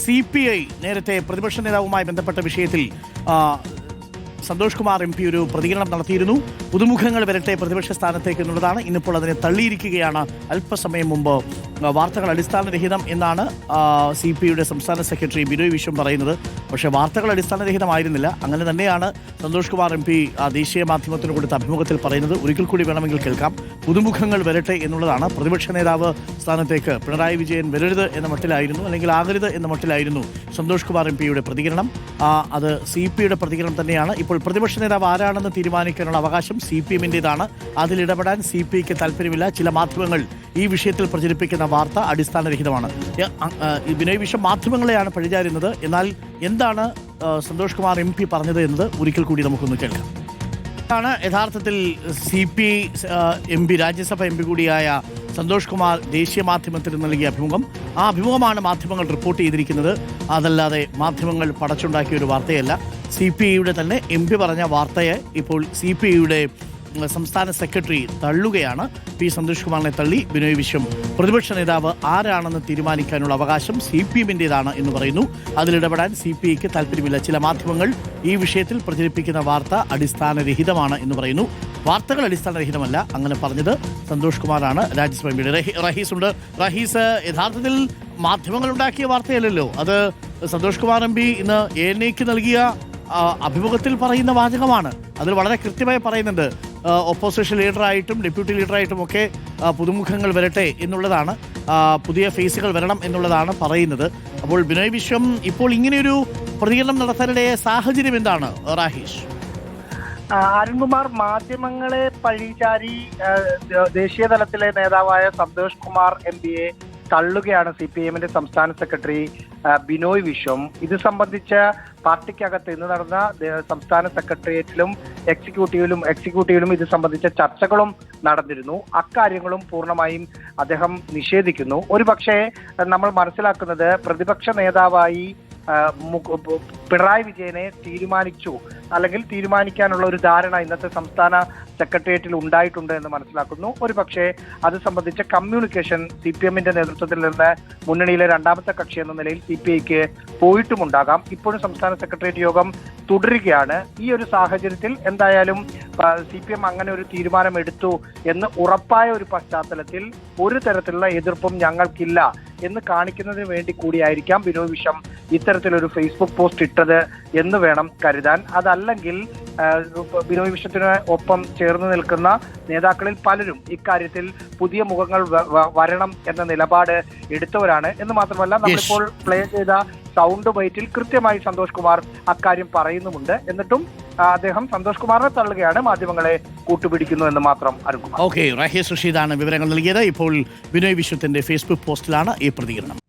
CPI നേരത്തെ പ്രതിപക്ഷ നേതാവുമായി ബന്ധപ്പെട്ട വിഷയത്തിൽ സന്തോഷ് കുമാർ MP ഒരു പ്രതികരണം നടത്തിയിരുന്നു. പുതുമുഖങ്ങൾ വരട്ടെ പ്രതിപക്ഷ സ്ഥാനത്തേക്ക് എന്നുള്ളതാണ്. ഇന്നിപ്പോൾ അതിനെ തള്ളിയിരിക്കുകയാണ്. അല്പസമയം മുമ്പ് വാർത്തകൾ അടിസ്ഥാനരഹിതം എന്നാണ് CPIയുടെ സംസ്ഥാന സെക്രട്ടറി ബിനോയ് വിശ്വം പറയുന്നത്. പക്ഷേ വാർത്തകൾ അടിസ്ഥാനരഹിതമായിരുന്നില്ല. അങ്ങനെ തന്നെയാണ് സന്തോഷ് കുമാർ MP ദേശീയ മാധ്യമത്തിന് കൊടുത്ത അഭിമുഖത്തിൽ പറയുന്നത്. ഒരിക്കൽ കൂടി വേണമെങ്കിൽ കേൾക്കാം. പുതുമുഖങ്ങൾ വരട്ടെ എന്നുള്ളതാണ്. പ്രതിപക്ഷ നേതാവ് സ്ഥാനത്തേക്ക് പിണറായി വിജയൻ വരരുത് എന്ന മട്ടിലായിരുന്നു, അല്ലെങ്കിൽ ആകരുത് എന്ന മട്ടിലായിരുന്നു സന്തോഷ് കുമാർ MPയുടെ പ്രതികരണം. അത് CPIയുടെ പ്രതികരണം തന്നെയാണ്. ഇപ്പോൾ പ്രതിപക്ഷ നേതാവ് ആരാണെന്ന് തീരുമാനിക്കാനുള്ള അവകാശം CPM-ൻ്റെതാണ്. അതിലിടപെടാൻ CPIക്ക് താല്പര്യമില്ല. ചില മാധ്യമങ്ങൾ ഈ വിഷയത്തിൽ പ്രചരിപ്പിക്കുന്ന വാർത്ത അടിസ്ഥാനരഹിതമാണ്. ബിനോയ് വിശ്വം മാധ്യമങ്ങളെയാണ് പഴിചാരുന്നത്. എന്നാൽ എന്താണ് സന്തോഷ് കുമാർ MP പറഞ്ഞത് എന്നത് ഒരിക്കൽ കൂടി നമുക്കൊന്ന് കേൾക്കാം. ാണ് യഥാർത്ഥത്തിൽ CPI MP രാജ്യസഭ MP കൂടിയായ സന്തോഷ് കുമാർ ദേശീയ മാധ്യമത്തിന് നൽകിയ അഭിമുഖം. ആ അഭിമുഖമാണ് മാധ്യമങ്ങൾ റിപ്പോർട്ട് ചെയ്തിരിക്കുന്നത്. അതല്ലാതെ മാധ്യമങ്ങൾ പടച്ചുണ്ടാക്കിയ ഒരു വാർത്തയല്ല. CPIയുടെ തന്നെ MP പറഞ്ഞ വാർത്തയെ ഇപ്പോൾ CPIയുടെ സംസ്ഥാന സെക്രട്ടറി തള്ളുകയാണ്. സന്തോഷ് കുമാറിനെ തള്ളി ബിനോയ് വിശ്വം പ്രതിപക്ഷ നേതാവ് ആരാണെന്ന് തീരുമാനിക്കാനുള്ള അവകാശം CPM-ൻ്റെതാണ് എന്ന് പറയുന്നു. അതിലിടപെടാൻ CPIക്ക് താല്പര്യമില്ല. ചില മാധ്യമങ്ങൾ ഈ വിഷയത്തിൽ പ്രചരിപ്പിക്കുന്ന വാർത്ത അടിസ്ഥാനരഹിതമാണ് എന്ന് പറയുന്നു. വാർത്തകൾ അടിസ്ഥാനരഹിതമല്ല, അങ്ങനെ പറഞ്ഞത് സന്തോഷ് കുമാറാണ്. രാജ്യസഭ MP റഹീസ് ഉണ്ട്. റഹീസ്, യഥാർത്ഥത്തിൽ മാധ്യമങ്ങൾ ഉണ്ടാക്കിയ വാർത്തയല്ലല്ലോ അത്. സന്തോഷ് കുമാർ MP ഇന്ന് ANAക്ക് നൽകിയ അഭിമുഖത്തിൽ പറയുന്ന വാചകമാണ്. അതിൽ വളരെ കൃത്യമായി പറയുന്നുണ്ട്, ഒപ്പോസിഷൻ ലീഡറായിട്ടും ഡെപ്യൂട്ടി ലീഡറായിട്ടും ഒക്കെ പുതുമുഖങ്ങൾ വരട്ടെ എന്നുള്ളതാണ്, പുതിയ ഫേസുകൾ വരണം എന്നുള്ളതാണ് പറയുന്നത്. അപ്പോൾ ബിനോയ് വിശ്വം ഇപ്പോൾ ഇങ്ങനെയൊരു പ്രതികരണം നടത്താനിടയ സാഹചര്യം എന്താണ് റാഹീഷ്? അരുൺകുമാർ, മാധ്യമങ്ങളെ പഴിചാരി ദേശീയ തലത്തിലെ നേതാവായ സന്തോഷ് കുമാർ MPയെ തള്ളുകയാണ് CPM-ന്റെ സംസ്ഥാന സെക്രട്ടറി ബിനോയ് വിശ്വം. ഇത് സംബന്ധിച്ച പാർട്ടിക്കകത്ത് ഇന്ന് നടന്ന സംസ്ഥാന സെക്രട്ടേറിയറ്റിലും എക്സിക്യൂട്ടീവിലും ഇത് സംബന്ധിച്ച ചർച്ചകളും നടന്നിരുന്നു. അക്കാര്യങ്ങളും പൂർണ്ണമായും അദ്ദേഹം നിഷേധിക്കുന്നു. ഒരു പക്ഷേ നമ്മൾ മനസ്സിലാക്കുന്നത് പ്രതിപക്ഷ നേതാവായി പിണറായി വിജയനെ തീരുമാനിച്ചു, അല്ലെങ്കിൽ തീരുമാനിക്കാനുള്ള ഒരു ധാരണ ഇന്നത്തെ സംസ്ഥാന സെക്രട്ടേറിയറ്റിൽ ഉണ്ടായിട്ടുണ്ട് എന്ന് മനസ്സിലാക്കുന്നു. ഒരു പക്ഷേ അത് സംബന്ധിച്ച കമ്മ്യൂണിക്കേഷൻ CPM-ന്റെ നേതൃത്വത്തിൽ നിന്ന് മുന്നണിയിലെ രണ്ടാമത്തെ കക്ഷി എന്ന നിലയിൽ CPIക്ക് പോയിട്ടുമുണ്ടാകാം. ഇപ്പോഴും സംസ്ഥാന സെക്രട്ടേറിയറ്റ് യോഗം തുടരുകയാണ്. ഈ ഒരു സാഹചര്യത്തിൽ എന്തായാലും CPM അങ്ങനെ ഒരു തീരുമാനം എടുത്തു എന്ന് ഉറപ്പായ ഒരു പശ്ചാത്തലത്തിൽ ഒരു തരത്തിലുള്ള എതിർപ്പും ഞങ്ങൾക്കില്ല എന്ന് കാണിക്കുന്നതിന് വേണ്ടി കൂടിയായിരിക്കാം ബിനോയ് വിശ്വം ഇത്തരത്തിലൊരു ഫേസ്ബുക്ക് പോസ്റ്റ് ഇട്ടത് എന്ന് വേണം കരുതാൻ. അതല്ലെങ്കിൽ ബിനോയ് വിശ്വത്തിന് ഒപ്പം ചേർന്ന് നിൽക്കുന്ന നേതാക്കളിൽ പലരും ഇക്കാര്യത്തിൽ പുതിയ മുഖങ്ങൾ വരണം എന്ന നിലപാട് എടുത്തവരാണ്. എന്ന് മാത്രമല്ല, നമ്മളിപ്പോൾ പ്ലേ ചെയ്ത സൗണ്ട് ബൈറ്റിൽ കൃത്യമായി സന്തോഷ് കുമാർ അക്കാര്യം പറയുന്നുമുണ്ട്. എന്നിട്ടും അദ്ദേഹം സന്തോഷ് കുമാറിനെ തള്ളുകയാണ്, മാധ്യമങ്ങളെ കൂട്ടുപിടിക്കുന്നു എന്ന് മാത്രം അറിയുക. ഓക്കെ, റഹീസ് റഷീദാണ് വിവരങ്ങൾ നൽകിയത്. ഇപ്പോൾ ബിനോയ് വിശ്വത്തിന്റെ ഫേസ്ബുക്ക് പോസ്റ്റിലാണ് ഈ പ്രതികരണം.